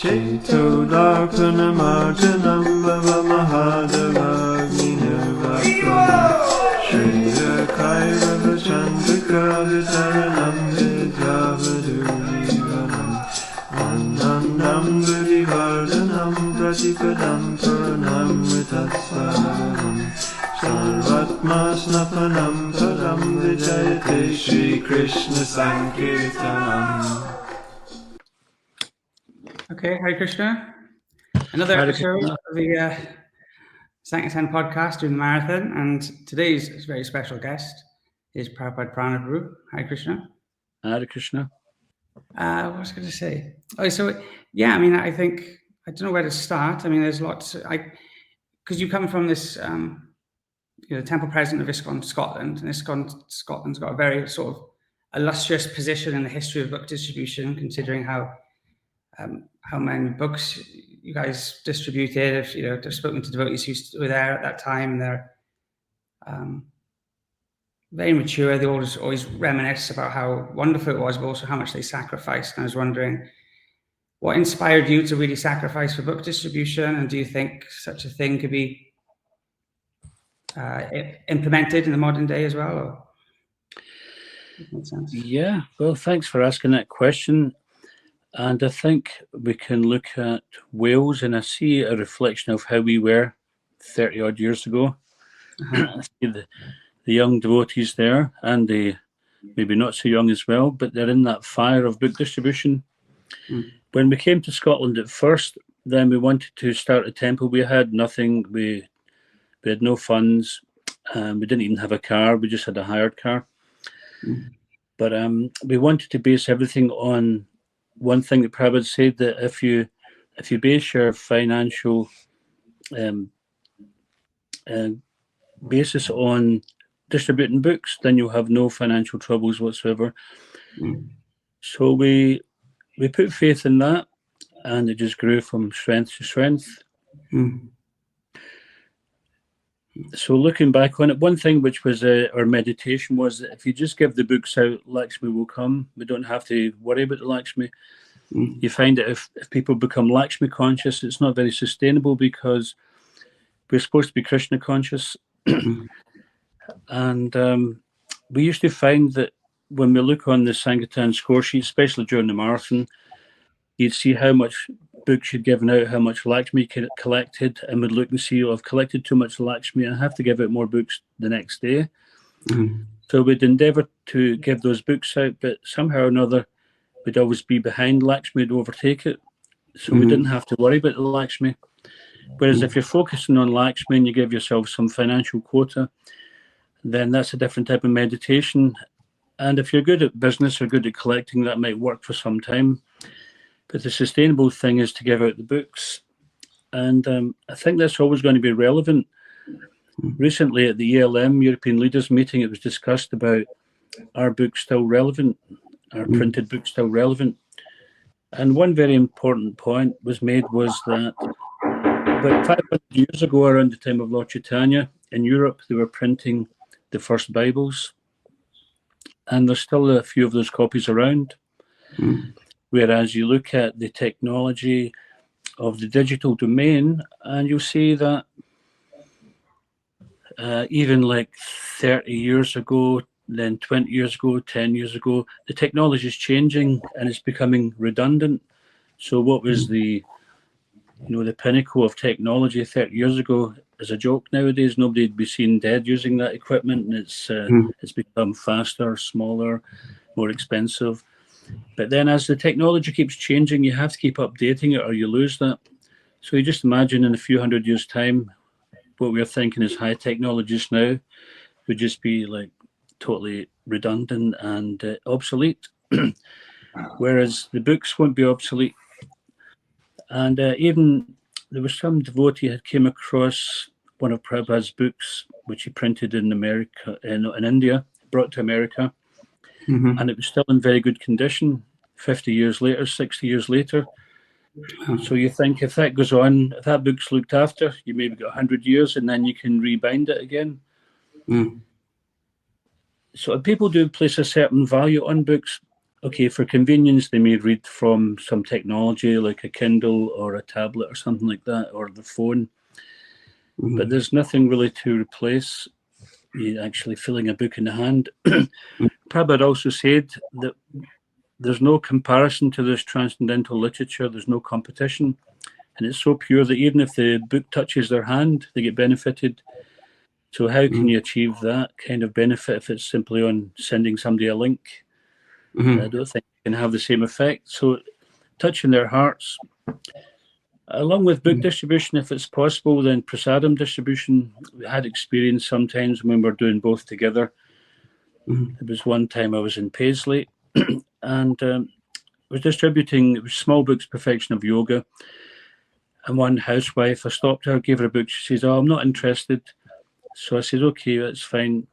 Cheto Darpanamarjanam Bhava Mahadavagninirvatam Shriya Kairava Chandrika Vitaranam Vidyavadurivanam Anandam Durivardhanam Pratipadam Puranam Vitasvaram Sarvatma Snapanam Padam Vijayate Shri Krishna Sankirtanam. Okay, Hare Krishna. Another episode of the Sankirtan podcast doing the marathon, and today's very special guest is Prabhupada Prana Prabhu. Hare Krishna. Hare Krishna. What was I going to say? Oh, so yeah, I mean, I think I don't know where to start. I mean, there's lots. Because you come from this, temple president of ISKCON Scotland, and ISKCON Scotland's got a very sort of illustrious position in the history of book distribution, considering how many books you guys distributed. If I've spoken to devotees who were there at that time, and they're very mature. They always reminisce about how wonderful it was, but also how much they sacrificed. And I was wondering, what inspired you to really sacrifice for book distribution, and do you think such a thing could be implemented in the modern day as well? Or? Makes sense. Yeah, well, thanks for asking that question. And I think we can look at Wales, and I see a reflection of how we were 30 odd years ago. I see the young devotees there, and the maybe not so young as well, but they're in that fire of book distribution. When we came to Scotland at first, then we wanted to start a temple. We had nothing. We had no funds. We didn't even have a car. We just had a hired car. But we wanted to base everything on one thing that Prabhupada said, that if you base your financial basis on distributing books, then you'll have no financial troubles whatsoever. So we put faith in that, and it just grew from strength to strength. So looking back on it, one thing which was our meditation was that if you just give the books out, Lakshmi will come. We don't have to worry about the Lakshmi. You find that if people become Lakshmi conscious, it's not very sustainable, because we're supposed to be Krishna conscious. And we used to find that when we look on the Sankirtan score sheet, especially during the marathon, you'd see how much books you'd given out, how much Lakshmi collected, and would look and see, I've collected too much Lakshmi, I have to give out more books the next day. So we'd endeavour to give those books out, but somehow or another, we'd always be behind Lakshmi, to overtake it. So we didn't have to worry about the Lakshmi. Whereas if you're focusing on Lakshmi and you give yourself some financial quota, then that's a different type of meditation. And if you're good at business or good at collecting, that might work for some time. But the sustainable thing is to give out the books. And I think that's always going to be relevant. Recently at the ELM, European Leaders Meeting, it was discussed about, are books still relevant? Are printed books still relevant? And one very important point was made was that about 500 years ago, around the time of Lord Chaitanya, in Europe, they were printing the first Bibles. And there's still a few of those copies around. Whereas you look at the technology of the digital domain, and you'll see that even like 30 years ago, then 20 years ago, 10 years ago, the technology is changing and it's becoming redundant. So what was the pinnacle of technology 30 years ago is a joke nowadays. Nobody'd be seen dead using that equipment, and it's become faster, smaller, more expensive. But then as the technology keeps changing, you have to keep updating it or you lose that. So you just imagine in a few hundred years' time, what we're thinking is high technologies now would just be like totally redundant and obsolete. Whereas the books won't be obsolete. And even there was some devotee had came across one of Prabhupada's books, which he printed in America, in India, brought to America. And it was still in very good condition 50 years later, 60 years later. So you think if that goes on, if that book's looked after, you maybe got 100 years and then you can rebind it again. So people do place a certain value on books, okay, for convenience, they may read from some technology like a Kindle or a tablet or something like that, or the phone. But there's nothing really to replace you actually feeling a book in the hand. Prabhupada also said that there's no comparison to this transcendental literature. There's no competition. And it's so pure that even if the book touches their hand, they get benefited. So how can you achieve that kind of benefit if it's simply on sending somebody a link? I don't think it can have the same effect. So touching their hearts, along with book distribution, if it's possible, then prasadam distribution. We had experience sometimes when we're doing both together. There was one time I was in Paisley and was distributing, it was small books, Perfection of Yoga. And one housewife, I stopped her, gave her a book. She says, "Oh, I'm not interested." So I said, "Okay, that's fine.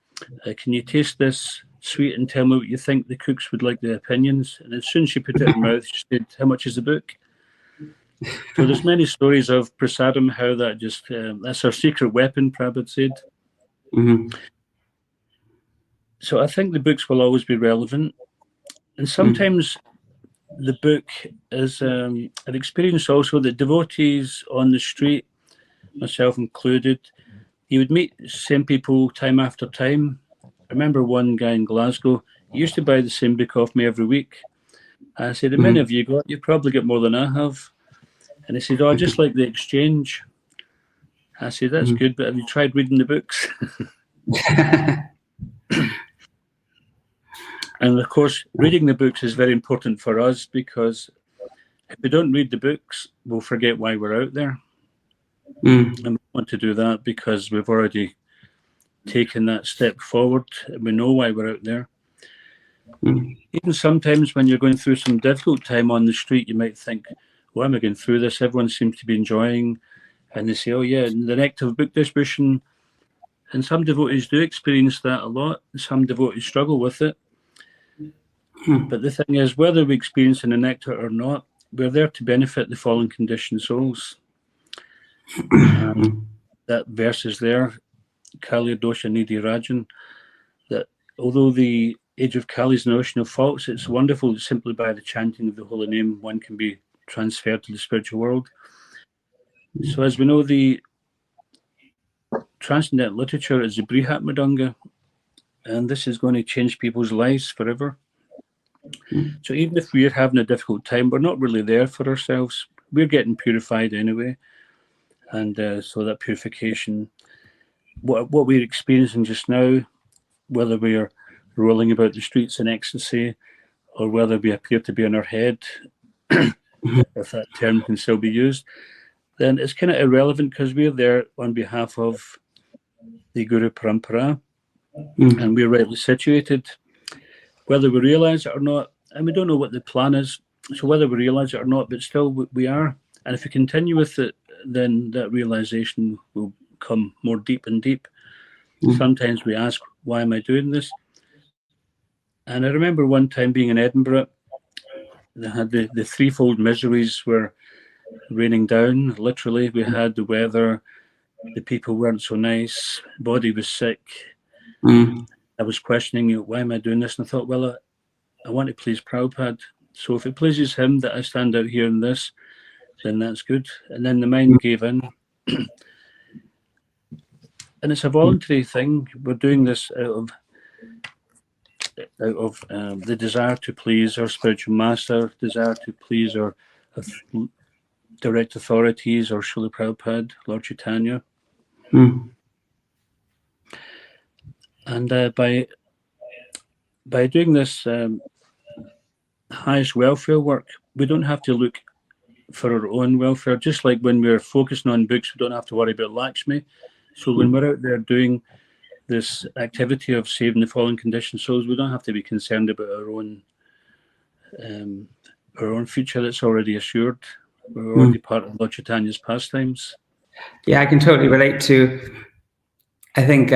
Can you taste this sweet and tell me what you think?" The cooks would like the opinions. And as soon as she put it in her mouth, she said, "How much is the book?" So there's many stories of prasadam, how that just, that's our secret weapon, Prabhupada said. So I think the books will always be relevant. And sometimes the book is, I've experienced also that devotees on the street, myself included, you would meet the same people time after time. I remember one guy in Glasgow, he used to buy the same book off me every week. I said, "How many have you got?" "You probably got more than I have." And he said, "Oh, I just like the exchange." I said, "That's good, but have you tried reading the books?" And of course, reading the books is very important for us, because if we don't read the books, we'll forget why we're out there. And we want to do that because we've already taken that step forward and we know why we're out there. Even sometimes when you're going through some difficult time on the street, you might think, "Why am I going through this? Everyone seems to be enjoying." And they say, "Oh yeah, the nectar of book distribution." And some devotees do experience that a lot. Some devotees struggle with it. But the thing is, whether we experience in the nectar or not, we're there to benefit the fallen conditioned souls. That verse is there, Kali Dosha Nidhi Rajan, that although the age of Kali is an ocean of faults, it's wonderful that simply by the chanting of the holy name, one can be transferred to the spiritual world. So as we know, the transcendental literature is the Brihat Madanga, and this is going to change people's lives forever. So even if we're having a difficult time, we're not really there for ourselves. We're getting purified anyway. And so that purification, what we're experiencing just now, whether we're rolling about the streets in ecstasy or whether we appear to be in our head, if that term can still be used, then it's kind of irrelevant, because we're there on behalf of the Guru Parampara, and we're rightly situated, whether we realize it or not. And we don't know what the plan is, so whether we realize it or not, but still we are. And if we continue with it, then that realization will come more deep and deep. Sometimes we ask, "Why am I doing this?" And I remember one time being in Edinburgh, they had the threefold miseries were raining down. Literally, we had the weather, the people weren't so nice, body was sick. I was questioning, why am I doing this? And I thought, well, I want to please Prabhupada. So if it pleases him that I stand out here in this, then that's good. And then the mind gave in. And it's a voluntary thing. We're doing this out of the desire to please our spiritual master, desire to please our direct authorities, or Srila Prabhupada, Lord Chaitanya. And by doing this highest welfare work, we don't have to look for our own welfare. Just like when we're focusing on books, we don't have to worry about Lakshmi. So when we're out there doing this activity of saving the fallen conditioned souls, we don't have to be concerned about our own future that's already assured. We're already part of Lord Chaitanya's pastimes. Yeah, I can totally relate to. I think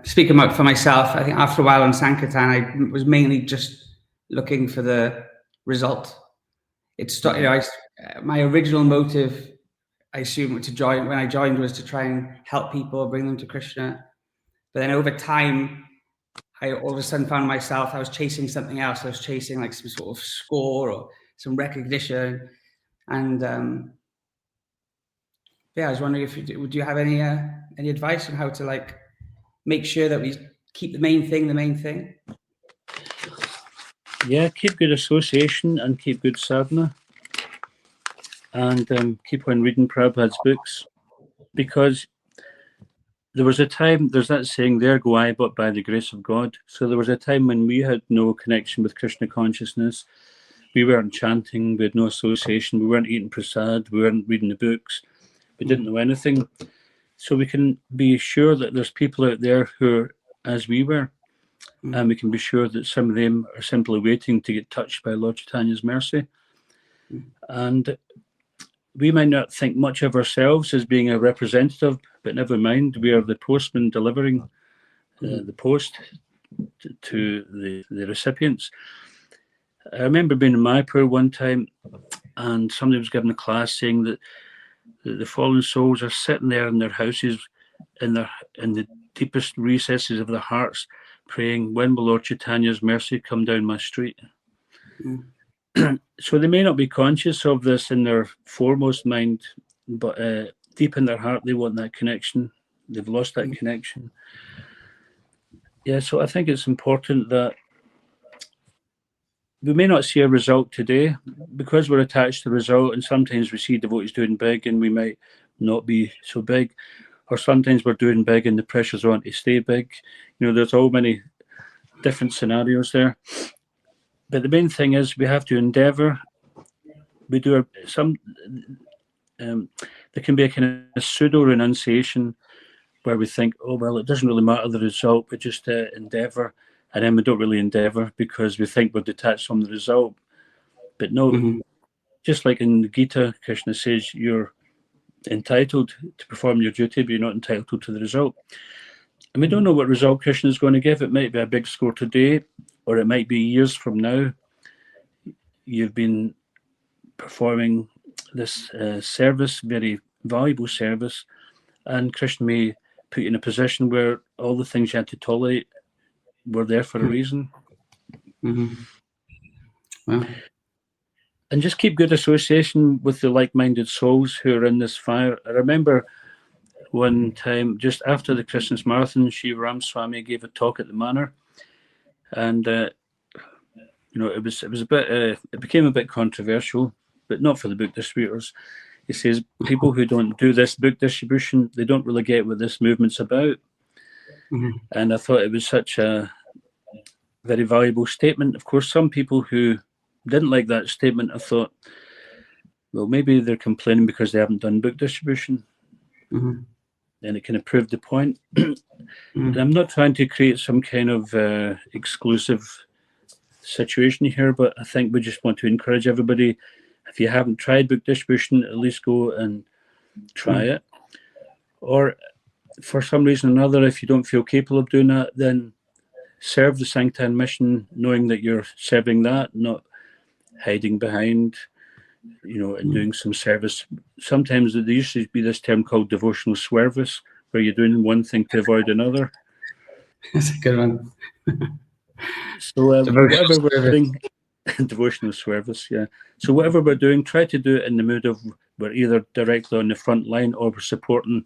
speaking for myself, I think after a while on Sankirtan, I was mainly just looking for the result. My original motive, I assume, to join when I joined was to try and help people, bring them to Krishna. But then over time, I all of a sudden found myself, I was chasing something else. I was chasing like some sort of score or some recognition. And yeah, I was wondering if do you have any advice on how to like make sure that we keep the main thing? Yeah, keep good association and keep good sadhana, and keep on reading Prabhupada's books, because there was a time, there's that saying, there go I, but by the grace of God. So there was a time when we had no connection with Krishna consciousness. We weren't chanting, we had no association, we weren't eating prasad, we weren't reading the books, we didn't know anything. So we can be sure that there's people out there who are as we were, and we can be sure that some of them are simply waiting to get touched by Lord Chaitanya's mercy. And we might not think much of ourselves as being a representative, but never mind, we are the postman delivering the post to the recipients. I remember being in Mayapur one time, and somebody was giving a class saying that the fallen souls are sitting there in their houses, in the deepest recesses of their hearts, praying, when will Lord Chaitanya's mercy come down my street? So they may not be conscious of this in their foremost mind, but deep in their heart they want that connection. They've lost that connection. Yeah, so I think it's important that we may not see a result today because we're attached to the result, and sometimes we see devotees doing big and we might not be so big, or sometimes we're doing big and the pressure's on to stay big. You know, there's all many different scenarios there. But the main thing is we have to endeavour. We do there can be a kind of pseudo renunciation where we think, oh well, it doesn't really matter the result, we just endeavour, and then we don't really endeavour because we think we're detached from the result. But no, just like in the Gita, Krishna says you're entitled to perform your duty, but you're not entitled to the result. And we don't know what result Krishna is going to give. It might be a big score today, or it might be years from now. You've been performing this service, very valuable service, and Krishna may put you in a position where all the things you had to tolerate were there for a reason. Wow. And just keep good association with the like-minded souls who are in this fire. I remember one time, just after the Christmas Marathon, Shiva Ram Swami gave a talk at the Manor, and you know, it was a bit, it became a bit controversial, but not for the book distributors. He says people who don't do this book distribution, they don't really get what this movement's about. And I thought it was such a very valuable statement. Of course, some people who didn't like that statement, I thought, well, maybe they're complaining because they haven't done book distribution. And it kind of proved the point. And I'm not trying to create some kind of exclusive situation here, but I think we just want to encourage everybody, if you haven't tried book distribution, at least go and try it. Or for some reason or another, if you don't feel capable of doing that, then serve the Sankirtan mission, knowing that you're serving that, not hiding behind, you know, and doing some service. Sometimes there used to be this term called devotional service, where you're doing one thing to avoid another. That's a good one. So whatever we're doing, devotional service, yeah. So whatever we're doing, try to do it in the mood of we're either directly on the front line or we're supporting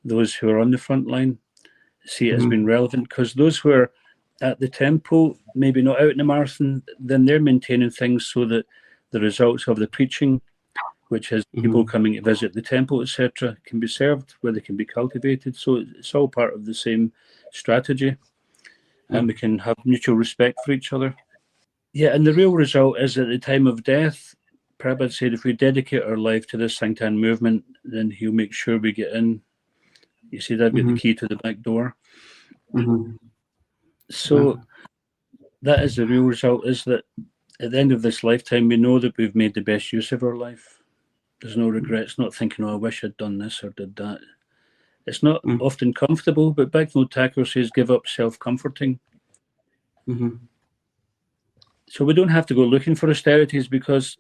those who are on the front line. See it as being relevant, because those who are at the temple, maybe not out in the marathon, then they're maintaining things so that the results of the preaching, which has people coming to visit the temple, etc., can be served, where they can be cultivated. So it's all part of the same strategy, and we can have mutual respect for each other. Yeah, and the real result is at the time of death, Prabhupada said, if we dedicate our life to this Sankirtan movement, then he'll make sure we get in. You see, that'd be the key to the back door. So that is the real result, is that at the end of this lifetime, we know that we've made the best use of our life. There's no regrets, not thinking, oh, I wish I'd done this or did that. It's not often comfortable, but Bhaktivinoda Thakur says, give up self-comforting. So we don't have to go looking for austerities, because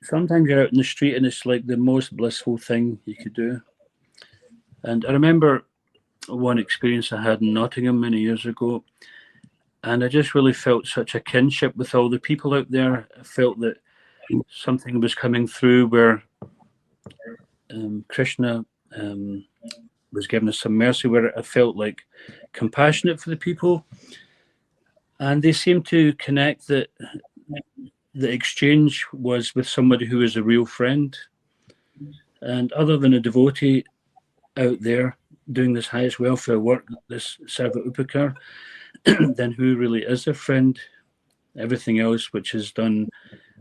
sometimes you're out in the street and it's like the most blissful thing you could do. And I remember one experience I had in Nottingham many years ago, and I just really felt such a kinship with all the people out there. I felt that something was coming through where Krishna was giving us some mercy, where I felt like compassionate for the people, and they seemed to connect that the exchange was with somebody who is a real friend. And other than a devotee out there doing this highest welfare work, this Sarva Upakar, then who really is their friend? Everything else which is done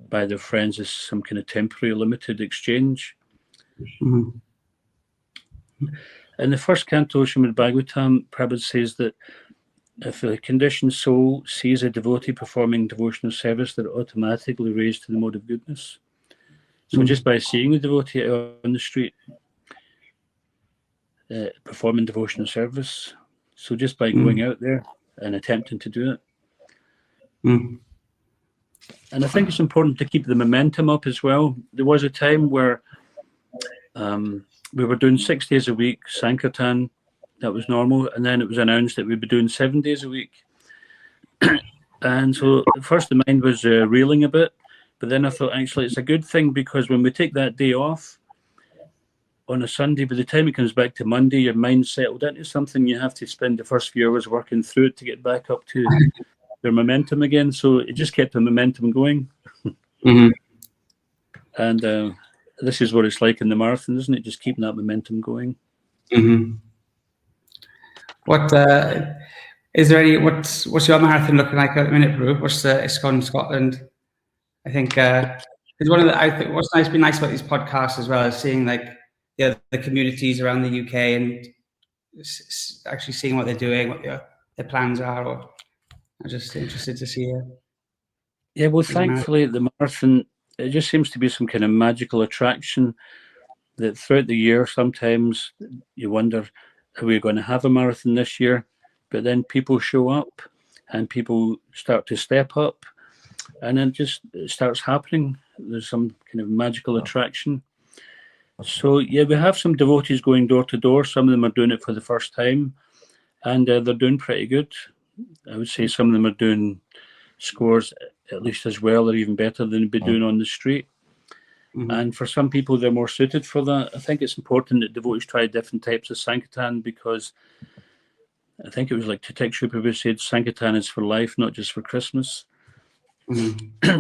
by their friends is some kind of temporary limited exchange. Mm-hmm. In the first canto, Srimad Bhagavatam, Prabhupada says that if a conditioned soul sees a devotee performing devotional service, they're automatically raised to the mode of goodness. So just by seeing the devotee out on the street performing devotional service, so just by going out there and attempting to do it. And I think it's important to keep the momentum up as well. There was a time where we were doing 6 days a week, Sankirtan, that was normal, and then it was announced that we'd be doing 7 days a week. And so at first the mind was reeling a bit, but then I thought actually it's a good thing, because when we take that day off on a Sunday, by the time it comes back to Monday, your mind's settled into something. You have to spend the first few hours working through it to get back up to your momentum again. So it just kept the momentum going. And this is what it's like in the marathon, isn't it? Just keeping that momentum going. What is there any? What's your marathon looking like at the minute, Prabhu? What's the ISKCON Scotland? I think it's one of the. I think what's been nice about these podcasts as well is seeing like the communities around the UK and actually seeing what they're doing, what their plans are. Or I'm just interested to see it. Yeah, well, thankfully the marathon, it just seems to be some kind of magical attraction that throughout the year sometimes you wonder, are we going to have a marathon this year? But then people show up and people start to step up, and then it starts happening. There's some kind of magical attraction. So yeah, we have some devotees going door to door. Some of them are doing it for the first time, and they're doing pretty good. I would say some of them are doing scores at least as well or even better than they'd be doing on the street. And for some people, they're more suited for that. I think it's important that devotees try different types of Sankirtan, because I think it was like Titik Prabhu said, Sankirtan is for life, not just for Christmas.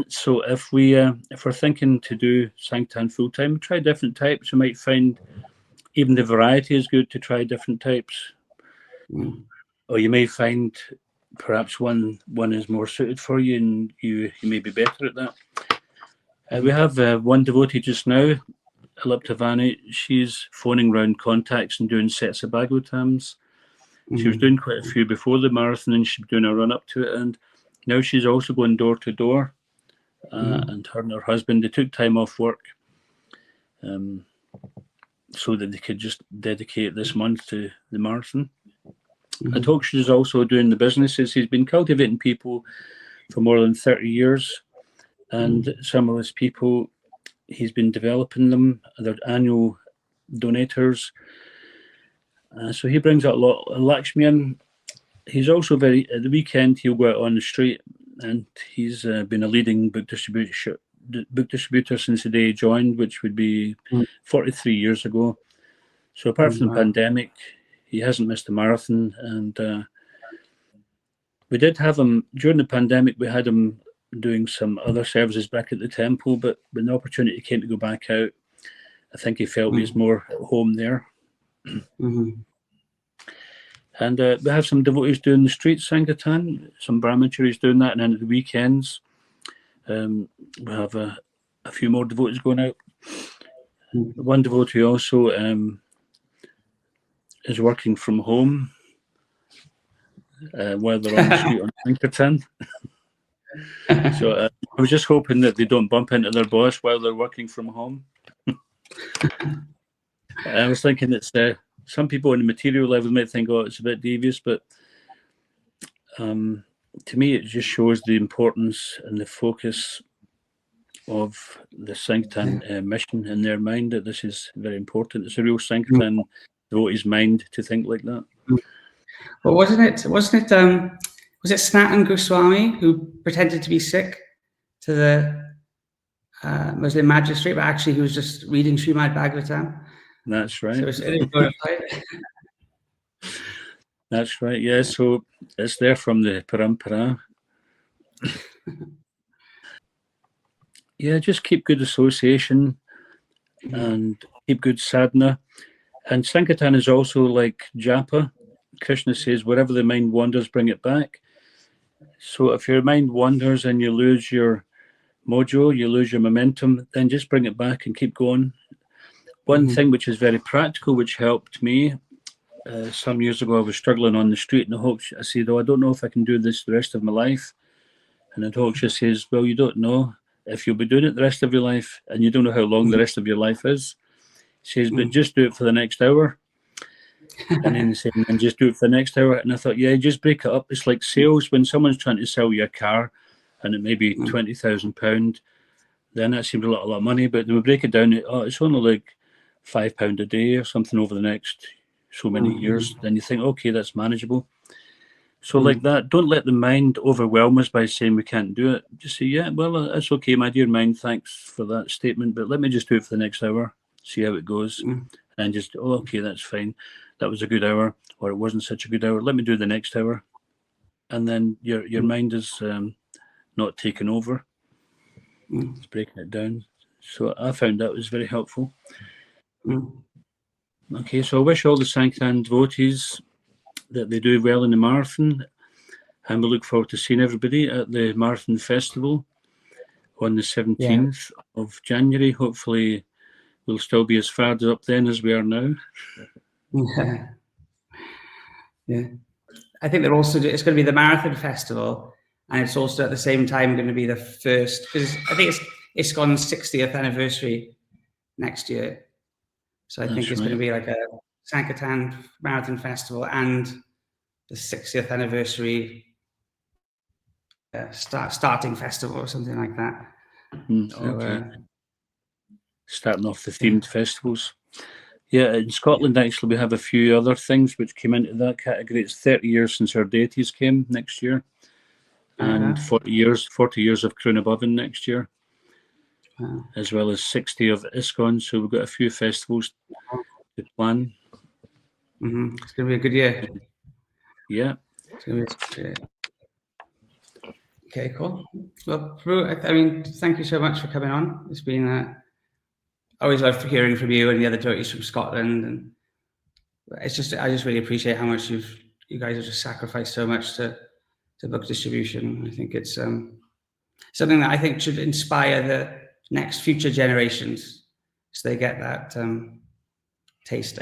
So if we're thinking to do Sankirtan full time, try different types. You might find even the variety is good to try different types. Or you may find perhaps one is more suited for you, and you may be better at that. We have one devotee just now, Aliptavani. She's phoning round contacts and doing sets of Bhagavatams. She was doing quite a few before the marathon, and she's doing a run up to it. And now she's also going door to door. And her and her husband, they took time off work so that they could just dedicate this month to the marathon. Atoksha is also doing the businesses. He's been cultivating people for more than 30 years. And some of his people, he's been developing them. They're annual donators. So he brings out a lot of Lakshmi in. He's also at the weekend, he'll go out on the street, and he's been a leading book distributor since the day he joined, which would be 43 years ago. So apart from the pandemic, he hasn't missed a marathon. And we did have him, during the pandemic, we had him doing some other services back at the temple, but when the opportunity came to go back out, I think he felt he was more at home there. And we have some devotees doing the street Sankirtan, some brahmacharis doing that, and then at the weekends we have a few more devotees going out. One devotee also is working from home while they're on the street on Sankirtan. So I was just hoping that they don't bump into their boss while they're working from home. I was thinking it's some people on the material level might think, oh, it's a bit devious, but to me, it just shows the importance and the focus of the Sankirtan mission in their mind, that this is very important. It's a real Sankirtan devotee's mind to think like that. But wasn't it was it Sanatana Goswami who pretended to be sick to the Muslim magistrate, but actually he was just reading Srimad Bhagavatam? That's right. So it is glorified. That's right. Yeah. So it's there from the parampara. Yeah, just keep good association and keep good sadhana. And Sankirtan is also like japa. Krishna says, wherever the mind wanders, bring it back. So if your mind wanders and you lose your mojo, you lose your momentum, then just bring it back and keep going. One thing which is very practical, which helped me, some years ago, I was struggling on the street, and I said, oh, I don't know if I can do this the rest of my life. And the Hoksha says, well, you don't know if you'll be doing it the rest of your life, and you don't know how long the rest of your life is. He says, but just do it for the next hour. And then he said, and just do it for the next hour. And I thought, yeah, just break it up. It's like sales. When someone's trying to sell you a car and it may be £20,000, then that seems a lot of money. But when we break it down, it's only like £5 a day or something over the next so many years. Then you think, okay, that's manageable. So like that, don't let the mind overwhelm us by saying we can't do it. Just say, yeah, well, that's okay, my dear mind, thanks for that statement, but let me just do it for the next hour, see how it goes. And just, oh, okay, that's fine. That was a good hour, or it wasn't such a good hour. Let me do the next hour. And then your mind is not taken over. It's breaking it down. So I found that was very helpful. Okay, so I wish all the Sankirtan devotees that they do well in the marathon, and we look forward to seeing everybody at the marathon festival on the 17th of January. Hopefully we'll still be as far up then as we are now. Yeah. I think they're also, it's going to be the marathon festival, and it's also at the same time going to be the first, because I think it's ISKCON's 60th anniversary next year. So I think it's going to be like a Sankirtan Marathon Festival and the 60th anniversary starting festival or something like that. Okay. Starting off the themed festivals. Yeah, in Scotland, actually, we have a few other things which came into that category. It's 30 years since our deities came next year, and 40 years of Crown Above next year, as well as 60 of ISKCON. So we've got a few festivals to plan. It's going to be a good year. Yeah. Okay, cool. Well, Prabhu, I mean, thank you so much for coming on. It's been I always love hearing from you and the other devotees from Scotland, and I just really appreciate how much you guys have just sacrificed so much to book distribution. I think it's something that I think should inspire the next future generations, so they get that taste.